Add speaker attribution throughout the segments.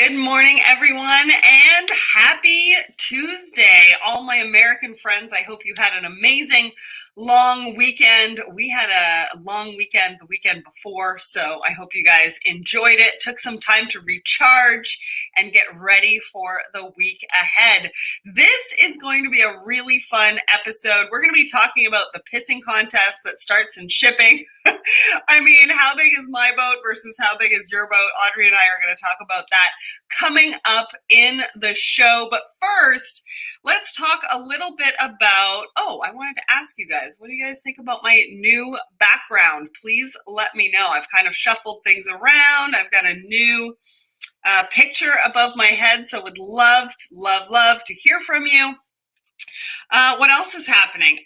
Speaker 1: Good morning, everyone, and happy Tuesday. All my American friends, I hope you had an amazing long weekend. We had a long weekend the weekend before, so I hope you guys enjoyed it, took some time to recharge and get ready for the week ahead. This is going to be a really fun episode. We're going to be talking about the pissing contest that starts in shipping. I mean, how big is my boat versus how big is your boat? Audrey and I are going to talk about that coming up in the show. But first, let's talk a little bit about, I wanted to ask you guys, what do you guys think about my new background? Please let me know. I've kind of shuffled things around. I've got a new picture above my head, so would love to hear from you. What else is happening?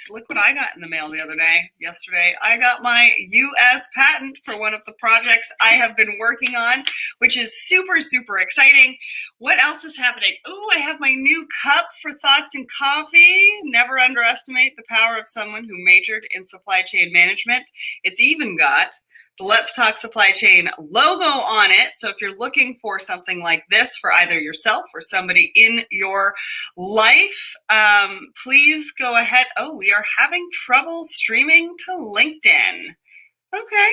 Speaker 1: Look what I got in the mail yesterday. I got my U.S. patent for one of the projects I have been working on, which is super, super exciting. What else is happening? I have my new cup for thoughts and coffee. Never underestimate the power of someone who majored in supply chain management. It's even got the Let's Talk Supply Chain logo on it. So if you're looking for something like this for either yourself or somebody in your life, please go ahead. We are having trouble streaming to LinkedIn. Okay.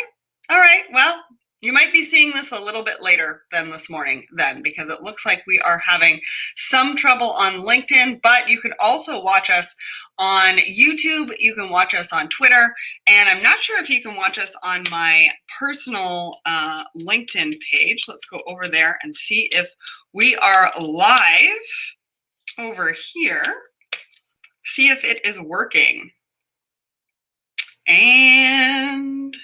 Speaker 1: All right. Well, you might be seeing this a little bit later than this morning then, because it looks like we are having some trouble on LinkedIn, but you can also watch us on YouTube. You can watch us on Twitter, and I'm not sure if you can watch us on my personal LinkedIn page. Let's go over there and see if we are live over here. See if it is working. And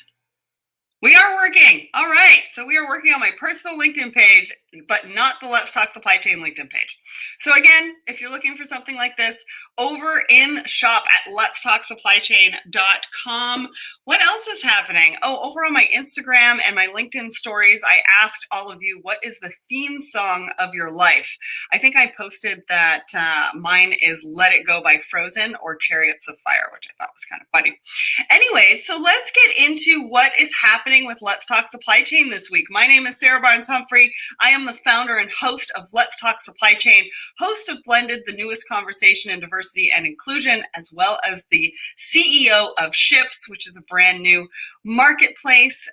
Speaker 1: we are working. All right. So we are working on my personal LinkedIn page, but not the Let's Talk Supply Chain LinkedIn page. So again, if you're looking for something like this, over in shop at letstalksupplychain.com. What else is happening? Over on my Instagram and my LinkedIn stories, I asked all of you, what is the theme song of your life? I think I posted that mine is Let It Go by Frozen or Chariots of Fire, which I thought was kind of funny. Anyways, so let's get into what is happening with Let's Talk Supply Chain this week. My name is Sarah Barnes-Humphrey. I am the founder and host of Let's Talk Supply Chain, host of Blended, the newest conversation in diversity and inclusion, as well as the CEO of Ships, which is a brand new marketplace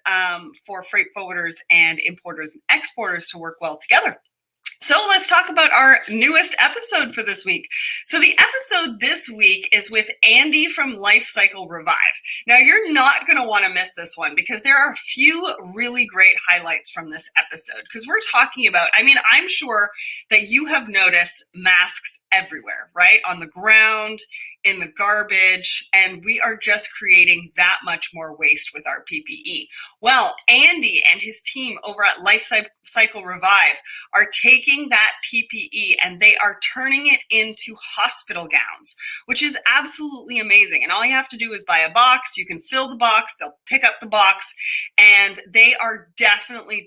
Speaker 1: for freight forwarders and importers and exporters to work well together. So let's talk about our newest episode for this week. So the episode this week is with Andy from Life Cycle Revive. Now you're not going to want to miss this one because there are a few really great highlights from this episode, because we're talking about, I'm sure that you have noticed masks everywhere, right? On the ground, in the garbage, and we are just creating that much more waste with our PPE. Well, Andy and his team over at Life Cycle Revive are taking that PPE and they are turning it into hospital gowns, which is absolutely amazing. And all you have to do is buy a box. You can fill the box, they'll pick up the box, and they are definitely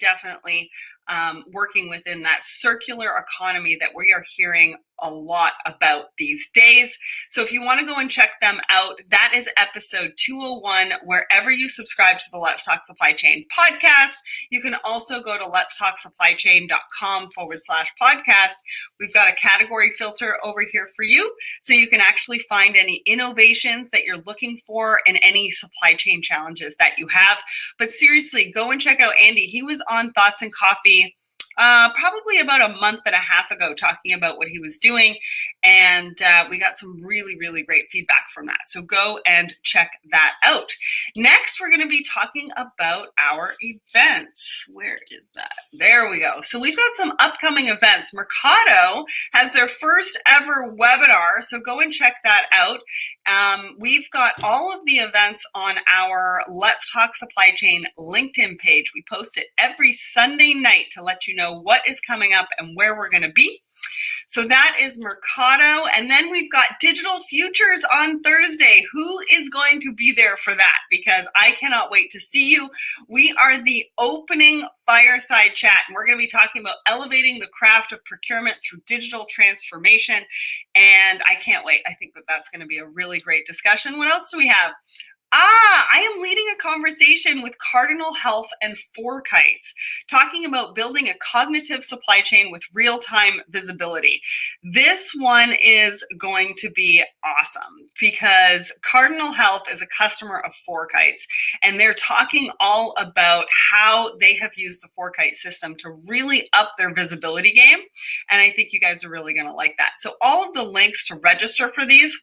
Speaker 1: working within that circular economy that we are hearing a lot about these days. So if you want to go and check them out, that is episode 201, wherever you subscribe to the Let's Talk Supply Chain podcast. You can also go to letstalksupplychain.com/podcast. We've got a category filter over here for you, so you can actually find any innovations that you're looking for in any supply chain challenges that you have. But seriously, go and check out Andy. He was on Thoughts and Coffee probably about a month and a half ago, talking about what he was doing, and we got some really great feedback from that. So go and check that out. Next, we're going to be talking about our events. Where is that? There we go. So we've got some upcoming events. Mercado has their first ever webinar, so go and check that out. We've got all of the events on our Let's Talk Supply Chain LinkedIn page. We post it every Sunday night to let you know what is coming up and where we're going to be. So that is Mercado. And then we've got Digital Futures on Thursday. Who is going to be there for that? Because I cannot wait to see you. We are the opening fireside chat, and we're going to be talking about elevating the craft of procurement through digital transformation. And I can't wait. I think that that's going to be a really great discussion. What else do we have? I am leading a conversation with Cardinal Health and Four Kites, talking about building a cognitive supply chain with real-time visibility. This one is going to be awesome because Cardinal Health is a customer of Four Kites, and they're talking all about how they have used the Four Kite system to really up their visibility game. And I think you guys are really going to like that. So all of the links to register for these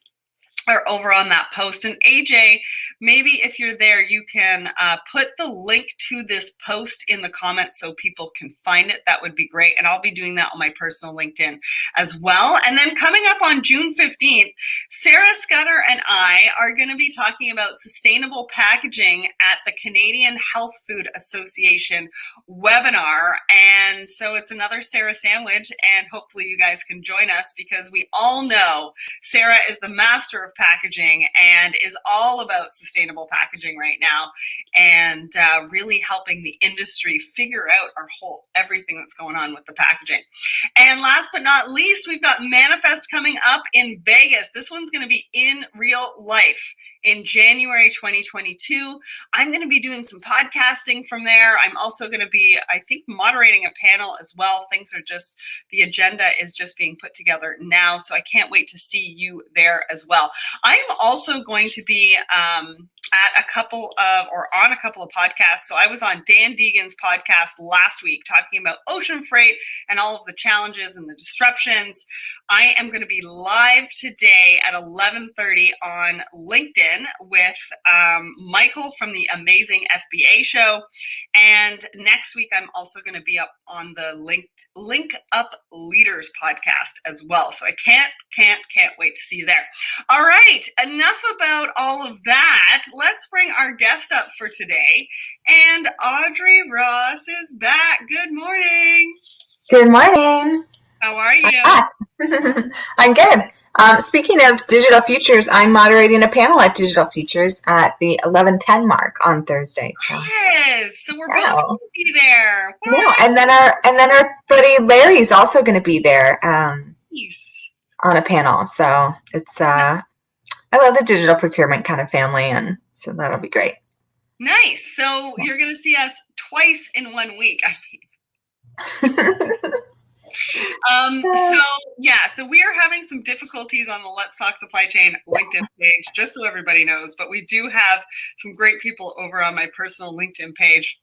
Speaker 1: are over on that post. And AJ, maybe if you're there, you can put the link to this post in the comments so people can find it. That would be great. And I'll be doing that on my personal LinkedIn as well. And then coming up on June 15th, Sarah Scudder and I are going to be talking about sustainable packaging at the Canadian Health Food Association webinar. And so it's another Sarah sandwich, and hopefully you guys can join us because we all know Sarah is the master of packaging and is all about sustainable packaging right now, and really helping the industry figure out everything that's going on with the packaging. And last but not least, we've got Manifest coming up in Vegas. This one's going to be in real life in January 2022. I'm going to be doing some podcasting from there. I'm also going to be, I think, moderating a panel as well. The agenda is just being put together now, so I can't wait to see you there as well. I'm also going to be on a couple of podcasts. So I was on Dan Deegan's podcast last week talking about ocean freight and all of the challenges and the disruptions. I am going to be live today at 11:30 on LinkedIn with Michael from the Amazing FBA show. And next week, I'm also going to be up on the Link Up Leaders podcast as well. So I can't wait to see you there. All right, enough about all of that. Let's bring our guest up for today. And Audrey Ross is back. Good morning.
Speaker 2: Good morning.
Speaker 1: How are you?
Speaker 2: I'm good. Speaking of Digital Futures, I'm moderating a panel at Digital Futures at the 11:10 mark on Thursday.
Speaker 1: Yes, so we're both going to be there.
Speaker 2: No, and then our buddy Larry's also going to be there on a panel. So it's I love the digital procurement kind of family, and so that'll be great.
Speaker 1: Nice. So you're going to see us twice in 1 week. So we are having some difficulties on the Let's Talk Supply Chain LinkedIn page, just so everybody knows, but we do have some great people over on my personal LinkedIn page.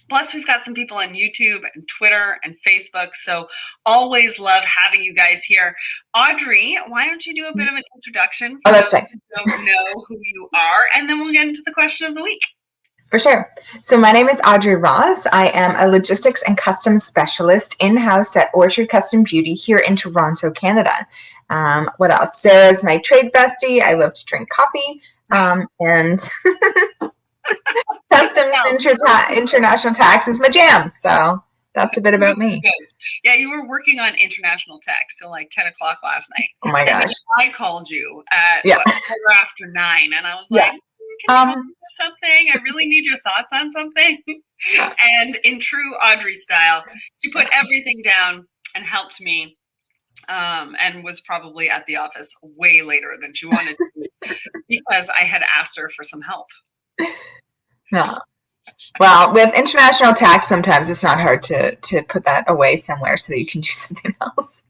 Speaker 1: Plus, we've got some people on YouTube and Twitter and Facebook. So always love having you guys here. Audrey, why don't you do a bit of an introduction for
Speaker 2: that's right.
Speaker 1: those who don't know who you are, and then we'll get into the question of the week.
Speaker 2: For sure. So my name is Audrey Ross. I am a logistics and customs specialist in-house at Orchard Custom Beauty here in Toronto, Canada. What else? Sarah's my trade bestie. I love to drink coffee. And customs international tax is my jam. So that's a bit about me.
Speaker 1: Yeah, you were working on international tax till like 10 o'clock last night.
Speaker 2: Oh my gosh.
Speaker 1: I called you at quarter after 9, and I was like, can you help me with something? I really need your thoughts on something. And in true Audrey style, she put everything down and helped me, and was probably at the office way later than she wanted to because I had asked her for some help.
Speaker 2: No. Well, with international tax, sometimes it's not hard to put that away somewhere so that you can do something else.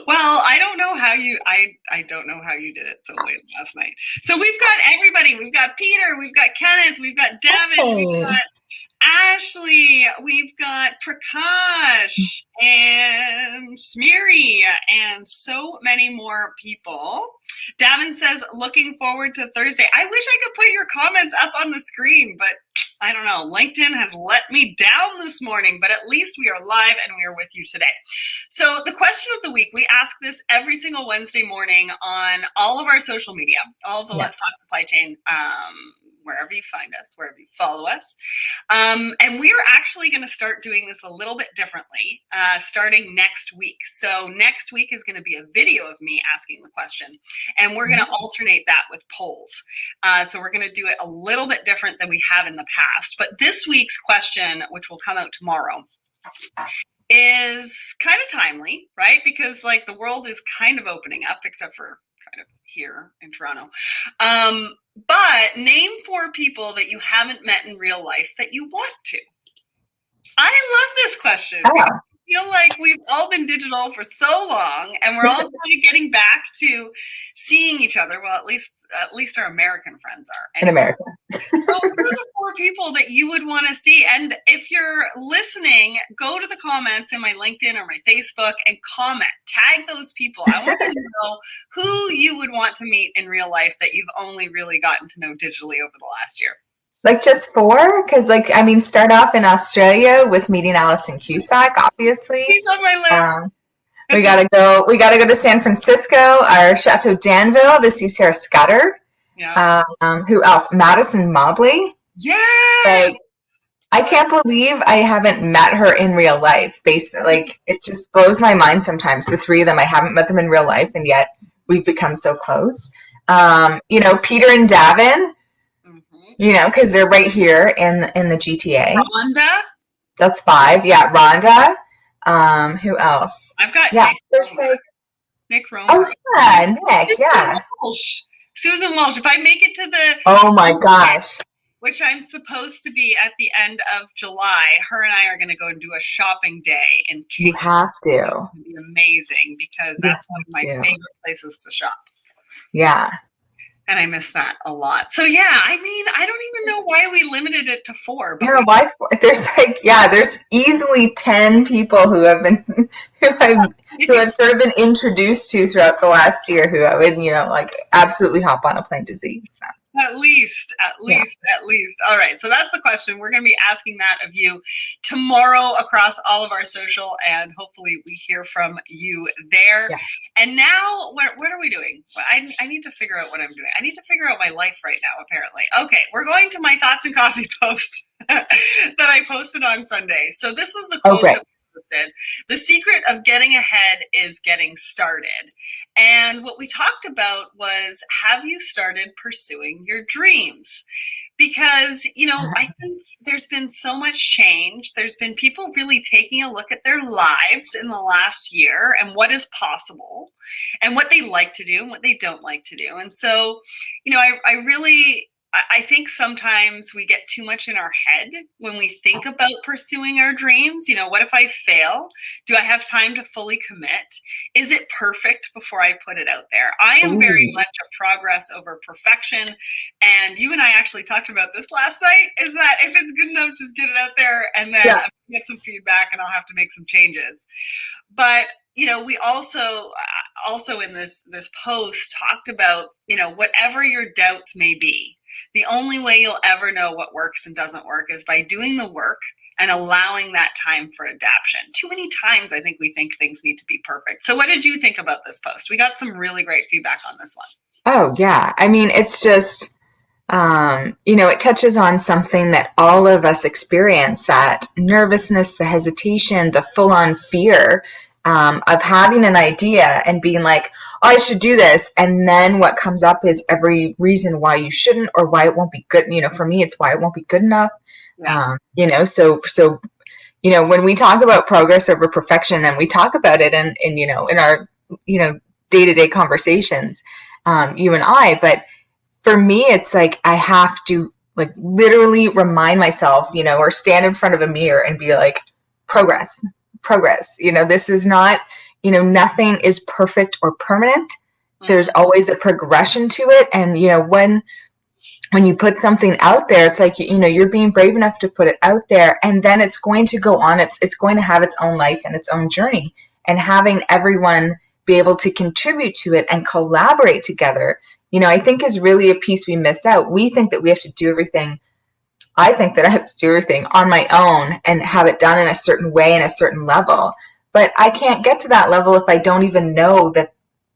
Speaker 1: Well, I don't know how you did it so late last night. So we've got everybody. We've got Peter, we've got Kenneth, we've got Devin, we've got Ashley, we've got Prakash and Smeary, and so many more people. Davin says, looking forward to Thursday. I wish I could put your comments up on the screen, but I don't know. LinkedIn has let me down this morning, but at least we are live and we are with you today. So the question of the week, we ask this every single Wednesday morning on all of our social media, all of the Let's Talk Supply Chain, wherever you find us, wherever you follow us. And we're actually going to start doing this a little bit differently starting next week. So next week is going to be a video of me asking the question, and we're going to alternate that with polls. So we're going to do it a little bit different than we have in the past. But this week's question, which will come out tomorrow, is kind of timely, right? Because like the world is kind of opening up, except for kind of here in Toronto. But name 4 people that you haven't met in real life that you want to. I love this question.
Speaker 2: Oh.
Speaker 1: I feel like we've all been digital for so long, and we're all kind of getting back to seeing each other. Well, at least our American friends are.
Speaker 2: In America.
Speaker 1: So who are the 4 people that you would want to see? And if you're listening, go to the comments in my LinkedIn or my Facebook and comment. Tag those people. I want to know who you would want to meet in real life that you've only really gotten to know digitally over the last year.
Speaker 2: Like just 4? Because start off in Australia with meeting Alison Cusack, obviously.
Speaker 1: She's on my list.
Speaker 2: We gotta go to San Francisco, our Chateau Danville to see Sarah Scudder.
Speaker 1: Yeah.
Speaker 2: Who else? Madison Mobley.
Speaker 1: Yeah.
Speaker 2: Like, I can't believe I haven't met her in real life. Basically, it just blows my mind sometimes. The 3 of them, I haven't met them in real life, and yet we've become so close. Peter and Davin. Because they're right here in the GTA.
Speaker 1: Rhonda.
Speaker 2: That's 5. Yeah, Rhonda. Who else?
Speaker 1: I've got Nick Romer.
Speaker 2: Oh yeah, Nick. Yeah.
Speaker 1: Susan Walsh. If I make it to the
Speaker 2: oh my gosh,
Speaker 1: which I'm supposed to be at the end of July, her and I are going to go and do a shopping day in Kingston.
Speaker 2: You have to.
Speaker 1: It's going to be amazing because that's one of my favorite places to shop.
Speaker 2: Yeah.
Speaker 1: And I miss that a lot. So yeah, I don't even know why we limited it to 4. But
Speaker 2: why 4? There's easily 10 people who have sort of been introduced to throughout the last year who I would, absolutely hop on a plane to see. So.
Speaker 1: At least. All right. So that's the question. We're going to be asking that of you tomorrow across all of our social, and hopefully we hear from you there. Yeah. And now, what are we doing? I need to figure out what I'm doing. I need to figure out my life right now, apparently. Okay. We're going to my Thoughts and Coffee post that I posted on Sunday. So this was the quote that posted. The secret of getting ahead is getting started. And what we talked about was, have you started pursuing your dreams? Because, I think there's been so much change. There's been people really taking a look at their lives in the last year and what is possible and what they like to do and what they don't like to do. And so, I think sometimes we get too much in our head when we think about pursuing our dreams. What if I fail? Do I have time to fully commit? Is it perfect before I put it out there? I am very much a progress over perfection. And you and I actually talked about this last night, is that if it's good enough, just get it out there and then get some feedback and I'll have to make some changes. But we also in this post talked about, whatever your doubts may be, the only way you'll ever know what works and doesn't work is by doing the work and allowing that time for adaptation. Too many times I think we think things need to be perfect. So what did you think about this post? We got some really great feedback on this one.
Speaker 2: Oh, yeah. It's just, it touches on something that all of us experience, that nervousness, the hesitation, the full-on fear of having an idea and being like, oh, I should do this. And then what comes up is every reason why you shouldn't or why it won't be good. For me, it's why it won't be good enough. Yeah. So when we talk about progress over perfection, and we talk about it in our, day-to-day conversations, you and I, but for me, it's like, I have to literally remind myself, or stand in front of a mirror and be like, progress. This is not, nothing is perfect or permanent. There's always a progression to it. And, when you put something out there, it's like, you're being brave enough to put it out there, and then it's going to go on. It's going to have its own life and its own journey, and having everyone be able to contribute to it and collaborate together, I think is really a piece we miss out. We think that we have to do everything. I think that I have to do everything on my own and have it done in a certain way and a certain level. But I can't get to that level if I don't even know that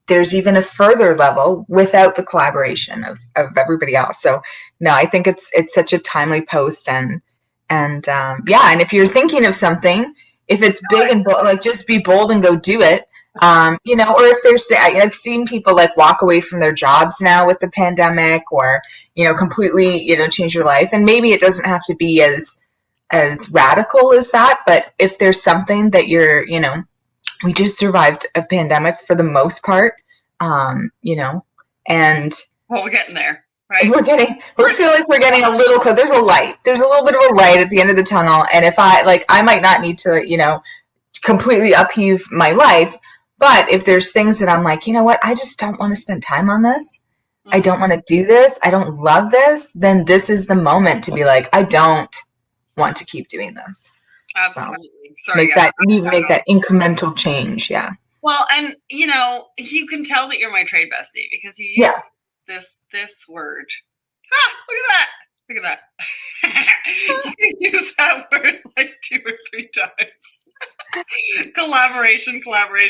Speaker 2: there's even a further level without the collaboration of everybody else. So no, I think it's such a timely post, and if you're thinking of something, if it's big and bold, just be bold and go do it. Or if I've seen people walk away from their jobs now with the pandemic, or, completely, change your life. And maybe it doesn't have to be as radical as that, but if there's something that we just survived a pandemic for the most part, And
Speaker 1: well, we're getting there, right?
Speaker 2: we feel like we're getting a little close. There's a light. There's a little bit of a light at the end of the tunnel. And if I might not need to, completely upheave my life. But if there's things that I'm like, you know what, I just don't want to spend time on this. I don't want to do this. I don't love this. Then this is the moment to be like, I don't want to keep doing this.
Speaker 1: Absolutely.
Speaker 2: So make that incremental change. Yeah.
Speaker 1: Well, and you can tell that you're my trade bestie because you use this word. Look at that. You use that word like 2 or 3 times. Collaboration.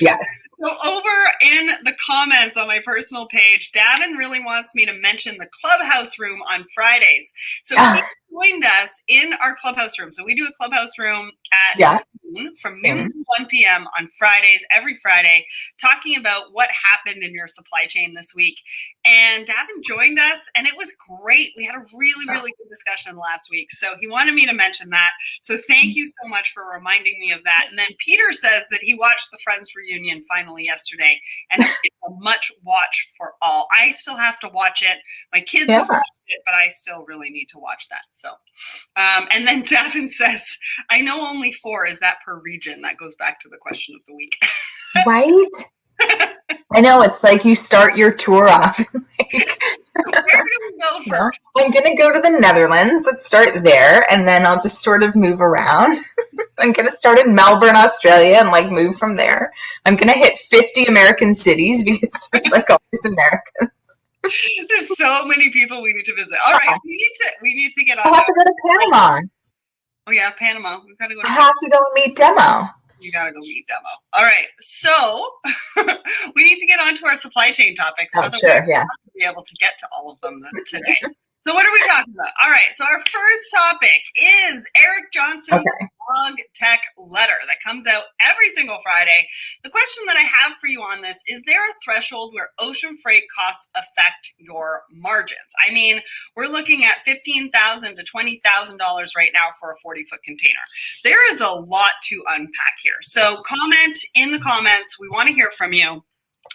Speaker 2: Yes.
Speaker 1: So over in the comments on my personal page, Davin really wants me to mention the Clubhouse room on Fridays. So he joined us in our Clubhouse room. So we do a Clubhouse room at noon, from noon to 1 p.m. on Fridays, every Friday, talking about what happened in your supply chain this week. And Davin joined us, and it was great. We had a really, really good discussion last week. So he wanted me to mention that. So thank you so much for reminding me of that. And then Peter says that he watched the Friends reunion finally yesterday, and it's a much watch for all. I still have to watch it. My kids have watched it, but I still really need to watch that. So, and then Davin says, I know only 4. Is that per region? That goes back to the question of the week.
Speaker 2: Right? I know, it's like you start your tour off.
Speaker 1: Where do we go first?
Speaker 2: I'm going to go to the Netherlands. Let's start there, and then I'll just sort of move around. I'm going to start in Melbourne, Australia, and move from there. I'm going to hit 50 American cities because there's all these Americans.
Speaker 1: There's so many people we need to visit. All right, we need to get on.
Speaker 2: I'll have to go to Panama.
Speaker 1: Oh yeah, Panama. We've got to go.
Speaker 2: I have to go and meet Demo.
Speaker 1: You got to go meet Demo. All right, so we need to get on to our supply chain topics.
Speaker 2: Oh, sure, yeah.
Speaker 1: To be able to get to all of them today. So what are we talking about? All right, so our first topic is Eric Johnson's blog tech letter that comes out every single Friday. The question that I have for you on this, is there a threshold where ocean freight costs affect your margins? I mean, we're looking at $15,000 to $20,000 right now for a 40-foot container. There is a lot to unpack here. So comment in the comments. We want to hear from you.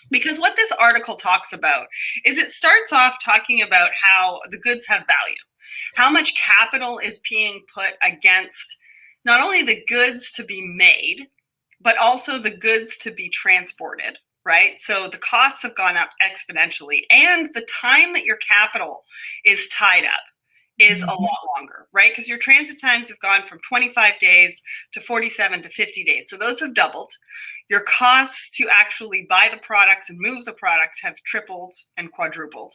Speaker 1: Because what this article talks about is it starts off talking about how the goods have value, how much capital is being put against not only the goods to be made, but also the goods to be transported, right? So the costs have gone up exponentially, and the time that your capital is tied up is a lot longer, right? Because your transit times have gone from 25 days to 47 to 50 days. So those have doubled. Your costs to actually buy the products and move the products have tripled and quadrupled.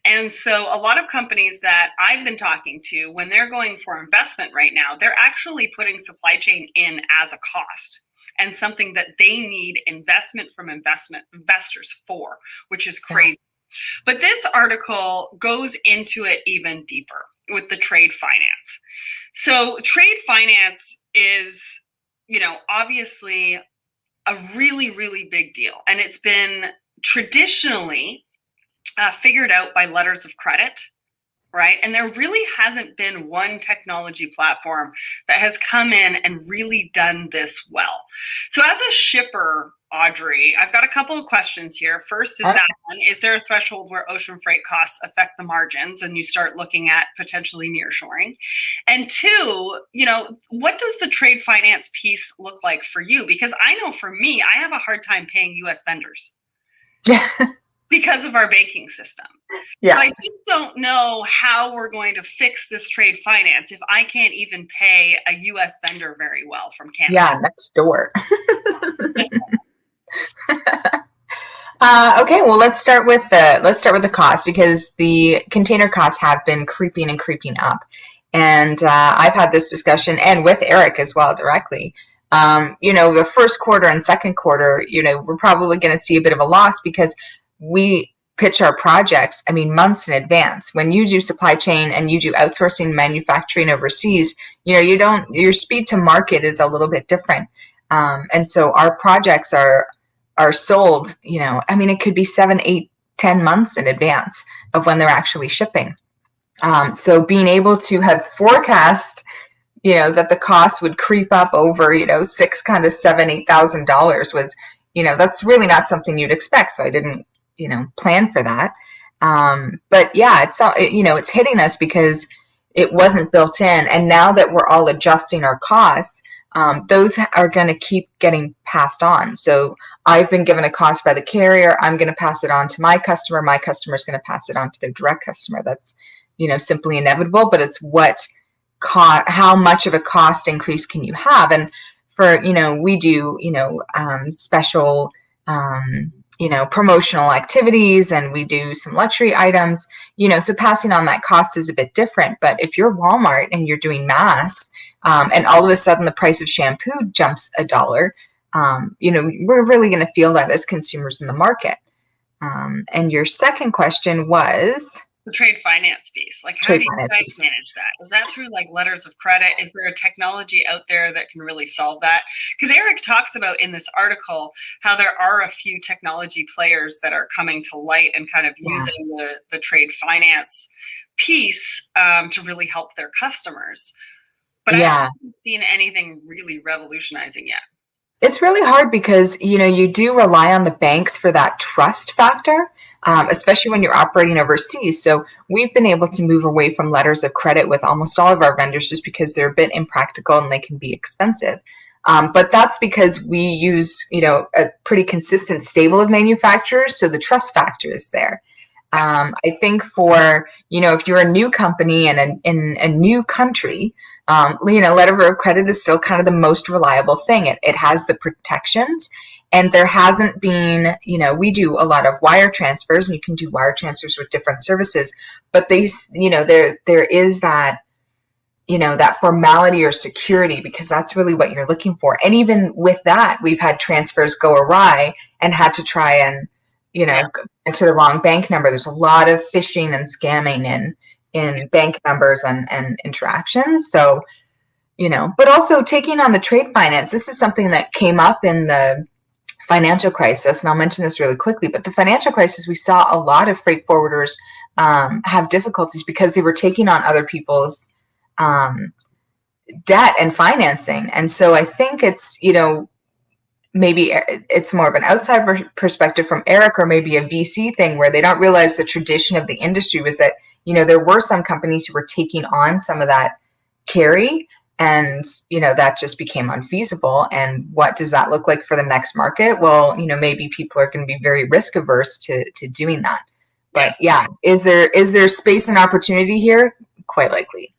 Speaker 1: And so a lot of companies that I've been talking to, when they're going for investment right now, they're actually putting supply chain in as a cost and something that they need investment from investors for, which is crazy. But this article goes into it even deeper with the trade finance. So trade finance is, obviously a really, really big deal. And it's been traditionally figured out by letters of credit, right? And there really hasn't been one technology platform that has come in and really done this well. So as a shipper, Audrey, I've got a couple of questions here. First is that one, is there a threshold where ocean freight costs affect the margins and you start looking at potentially nearshoring? And 2, what does the trade finance piece look like for you? Because I know for me, I have a hard time paying US vendors.
Speaker 2: Yeah.
Speaker 1: Because of our banking system. Yeah. So I just don't know how we're going to fix this trade finance if I can't even pay a US vendor very well from Canada.
Speaker 2: Yeah, next door. Okay, well, let's start with the cost, because the container costs have been creeping up, and I've had this discussion and with Eric as well directly. The first quarter and second quarter, we're probably going to see a bit of a loss because we pitch our projects, months in advance. When you do supply chain and you do outsourcing manufacturing overseas, your speed to market is a little bit different. And so our projects are sold, it could be 7, 8, 10 months in advance of when they're actually shipping. So being able to have forecast, that the cost would creep up over, $6,000, $7,000, $8,000 was, that's really not something you'd expect. So I didn't, plan for that. But yeah, it's hitting us because it wasn't built in. And now that we're all adjusting our costs, those are going to keep getting passed on. So I've been given a cost by the carrier. I'm going to pass it on to my customer. My customer is going to pass it on to their direct customer. That's, simply inevitable, but it's how much of a cost increase can you have? And for, we do, special, promotional activities, and we do some luxury items, so passing on that cost is a bit different. But if you're Walmart and you're doing mass, and all of a sudden the price of shampoo jumps $1, we're really going to feel that as consumers in the market. And your second question was
Speaker 1: the trade finance piece. Like, how do you guys manage that? Is that through like letters of credit? Is there a technology out there that can really solve that? Because Eric talks about in this article how there are a few technology players that are coming to light and kind of using the trade finance piece to really help their customers. But I haven't seen anything really revolutionizing yet.
Speaker 2: It's really hard because, you do rely on the banks for that trust factor, especially when you're operating overseas. So we've been able to move away from letters of credit with almost all of our vendors just because they're a bit impractical and they can be expensive. But that's because we use, a pretty consistent stable of manufacturers. So the trust factor is there. I think for, if you're a new company and in a new country, letter of credit is still kind of the most reliable thing. It has the protections, and there hasn't been, we do a lot of wire transfers, and you can do wire transfers with different services, but there is that, that formality or security, because that's really what you're looking for. And even with that, we've had transfers go awry and had to try and, go to the wrong bank number. There's a lot of phishing and scamming in bank numbers and interactions. So, but also taking on the trade finance, this is something that came up in the financial crisis. And I'll mention this really quickly, but the financial crisis, we saw a lot of freight forwarders have difficulties because they were taking on other people's debt and financing. And so I think it's, maybe it's more of an outside perspective from Eric, or maybe a VC thing where they don't realize the tradition of the industry was that, there were some companies who were taking on some of that carry, and, that just became unfeasible. And what does that look like for the next market? Well, maybe people are going to be very risk averse to doing that. But yeah, is there space and opportunity here? Quite likely.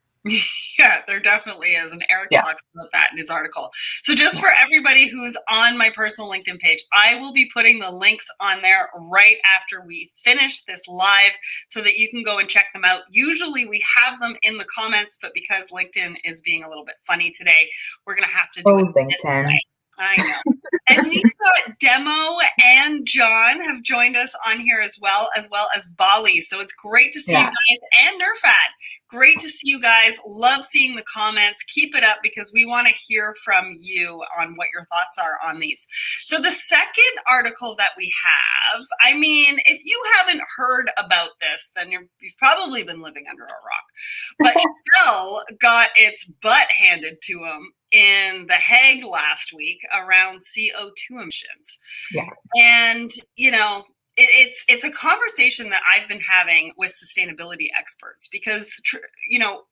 Speaker 1: Yeah, there definitely is. And Eric talks about that in his article. So just for everybody who's on my personal LinkedIn page, I will be putting the links on there right after we finish this live so that you can go and check them out. Usually we have them in the comments, but because LinkedIn is being a little bit funny today, we're going to have to do it this way. I know. And we've got Demo and John have joined us on here as well as Bali. So it's great to see you guys, and Nerfad. Great to see you guys. Love seeing the comments. Keep it up because we want to hear from you on what your thoughts are on these. So the second article that we have, I mean, if you haven't heard about this, then you've probably been living under a rock. But Shell got its butt handed to them in The Hague last week around CO2 emissions. Yeah. And, it's a conversation that I've been having with sustainability experts because,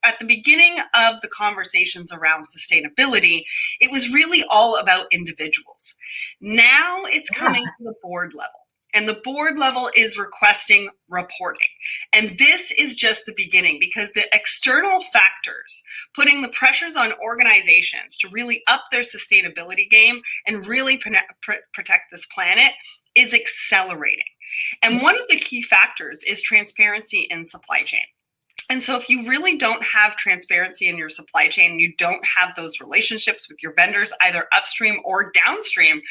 Speaker 1: at the beginning of the conversations around sustainability, it was really all about individuals. Now it's coming to the board level. And the board level is requesting reporting. And this is just the beginning because the external factors putting the pressures on organizations to really up their sustainability game and really protect this planet is accelerating. And one of the key factors is transparency in supply chain. And so if you really don't have transparency in your supply chain, you don't have those relationships with your vendors, either upstream or downstream,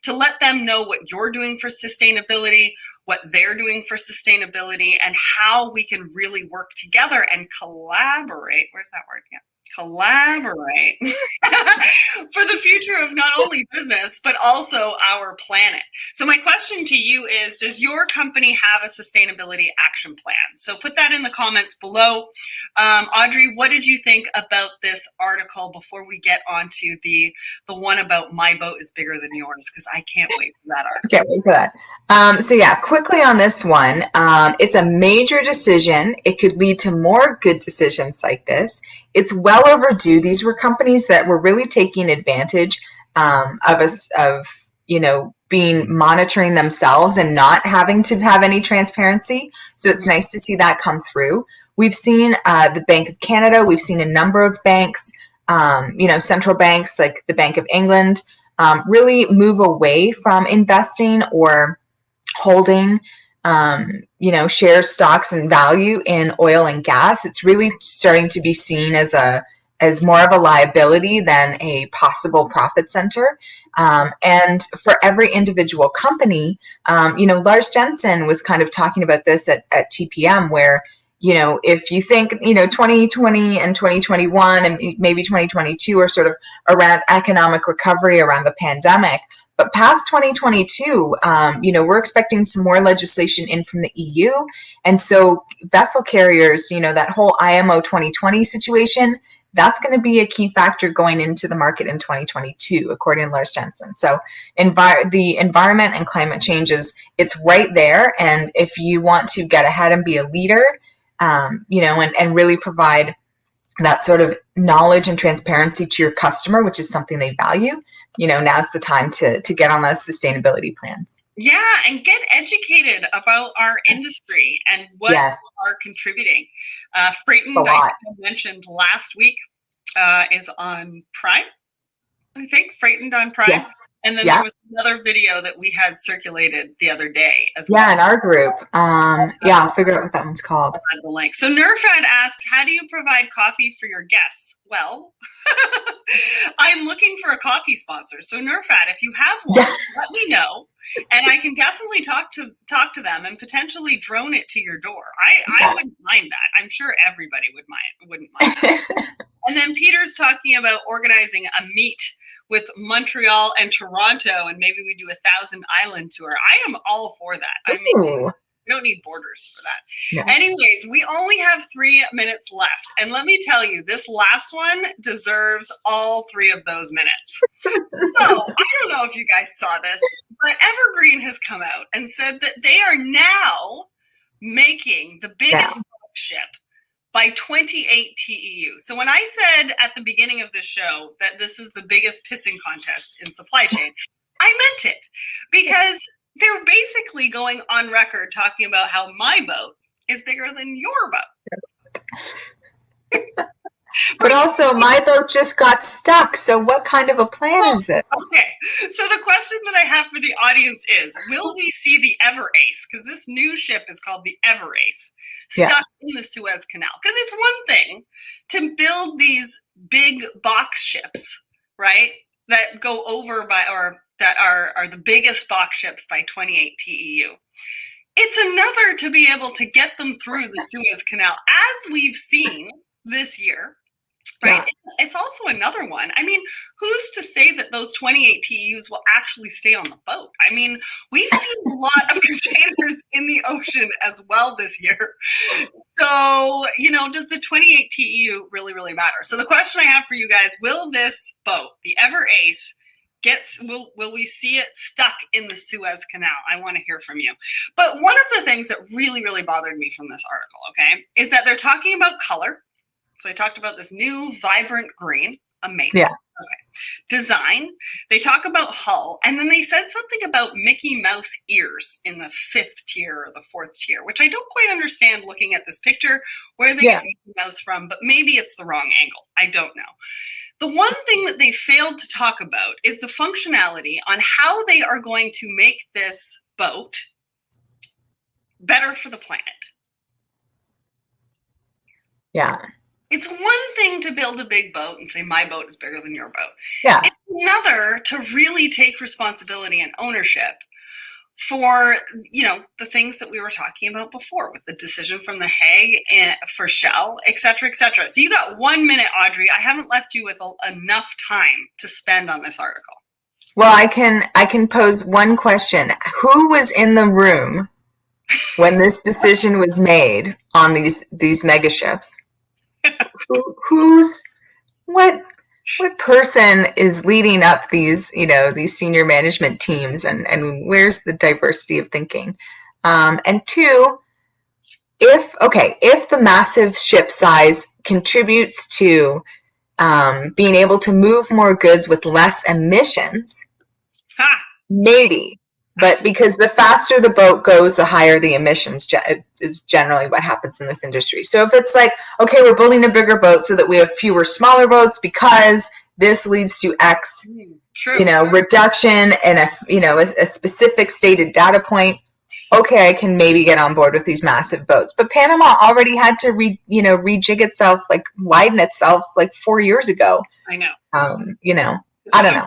Speaker 1: to let them know what you're doing for sustainability, what they're doing for sustainability, and how we can really work together and collaborate. Where's that word? Yeah. Collaborate for the future of not only business, but also our planet. So my question to you is, does your company have a sustainability action plan? So put that in the comments below. Audrey, what did you think about this article before we get on to the one about my boat is bigger than yours? Because I can't wait for that article.
Speaker 2: Can't wait for that. So yeah, quickly on this one, it's a major decision. It could lead to more good decisions like this. It's well overdue. These were companies that were really taking advantage of us, of being monitoring themselves and not having to have any transparency. So it's nice to see that come through. We've seen the Bank of Canada. We've seen a number of banks, central banks like the Bank of England, really move away from investing or holding, shares, stocks, and value in oil and gas. It's really starting to be seen as more of a liability than a possible profit center. And for every individual company, Lars Jensen was kind of talking about this at TPM, where if you think, 2020 and 2021 and maybe 2022 are sort of around economic recovery around the pandemic, but past 2022, we're expecting some more legislation in from the EU. And so vessel carriers, that whole IMO 2020 situation, that's going to be a key factor going into the market in 2022, according to Lars Jensen. So the environment and climate changes, it's right there. And if you want to get ahead and be a leader, and really provide that sort of knowledge and transparency to your customer, which is something they value, now's the time to get on those sustainability plans.
Speaker 1: Yeah, and get educated about our industry and what we are contributing. Freightened, I mentioned last week, is on Prime. I think Freightened on Prime.
Speaker 2: Yes.
Speaker 1: And then there was another video that we had circulated the other day as well.
Speaker 2: Yeah, in our group. I'll figure out what that one's called.
Speaker 1: The link. So Nerfad asked, how do you provide coffee for your guests? Well, I'm looking for a coffee sponsor. So Nerfad, if you have one, let me know, and I can definitely talk to them and potentially drone it to your door. I wouldn't mind that. I'm sure everybody wouldn't mind that. And then Peter's talking about organizing a meet with Montreal and Toronto, and maybe we do a 1,000 Island tour. I am all for that. I mean, we don't need borders for that. Yeah. Anyways, we only have 3 minutes left. And let me tell you, this last one deserves all 3 of those minutes. So I don't know if you guys saw this, but Evergreen has come out and said that they are now making the biggest ship by 28 TEU. So when I said at the beginning of this show that this is the biggest pissing contest in supply chain, I meant it, because they're basically going on record talking about how my boat is bigger than your boat.
Speaker 2: But also, my boat just got stuck. So what kind of a plan is this?
Speaker 1: Okay. So the question that I have for the audience is, will we see the Ever Ace? Because this new ship is called the Ever Ace, stuck in the Suez Canal. Because it's one thing to build these big box ships, right, that go over by, or that are the biggest box ships by 28 TEU. It's another to be able to get them through the Suez Canal, as we've seen this year. Right. Yeah. It's also another one. I mean, who's to say that those 28 TEUs will actually stay on the boat? I mean, we've seen a lot of containers in the ocean as well this year. So, does the 28 TEU really, really matter? So the question I have for you guys, will this boat, the Ever Ace, will we see it stuck in the Suez Canal? I want to hear from you. But one of the things that really, really bothered me from this article, okay, is that they're talking about color. So I talked about this new vibrant green. Amazing.
Speaker 2: Yeah.
Speaker 1: Okay. Design. They talk about hull. And then they said something about Mickey Mouse ears in the 5th tier or the 4th tier, which I don't quite understand looking at this picture where they get Mickey Mouse from, but maybe it's the wrong angle. I don't know. The one thing that they failed to talk about is the functionality on how they are going to make this boat better for the planet.
Speaker 2: Yeah.
Speaker 1: It's one thing to build a big boat and say, my boat is bigger than your boat.
Speaker 2: Yeah.
Speaker 1: It's another to really take responsibility and ownership for, the things that we were talking about before with the decision from The Hague for Shell, et cetera, et cetera. So you got 1 minute, Audrey. I haven't left you with enough time to spend on this article.
Speaker 2: Well, I can pose one question. Who was in the room when this decision was made on these mega ships? What person is leading up these senior management teams, and where's the diversity of thinking? And two, if the massive ship size contributes to being able to move more goods with less emissions, maybe. But because the faster the boat goes, the higher the emissions is generally what happens in this industry. So if it's like, okay, we're building a bigger boat so that we have fewer smaller boats because this leads to X, reduction and a specific stated data point, okay, I can maybe get on board with these massive boats. But Panama already had to rejig itself, widen itself 4 years ago.
Speaker 1: I know.
Speaker 2: I don't know.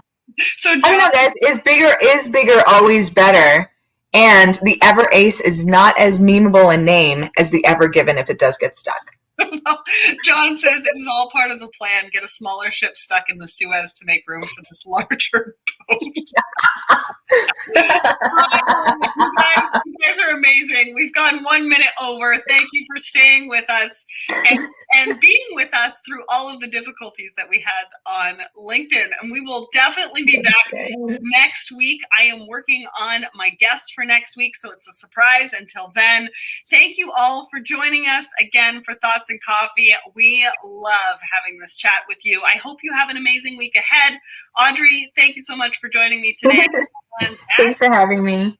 Speaker 1: So John,
Speaker 2: I don't know, guys. Is bigger always better? And the Ever Ace is not as memeable a name as the Ever Given if it does get stuck.
Speaker 1: Well, John says it was all part of the plan. Get a smaller ship stuck in the Suez to make room for this larger boat. You guys are amazing. We've gone 1 minute over. Thank you for staying with us and being with us through all of the difficulties that we had on LinkedIn. And we will definitely be back next week. I am working on my guest for next week, so it's a surprise. Until then, thank you all for joining us again for Thoughts and Coffee. We love having this chat with you. I hope you have an amazing week ahead. Audrey, thank you so much for joining me today.
Speaker 2: Thanks for having me.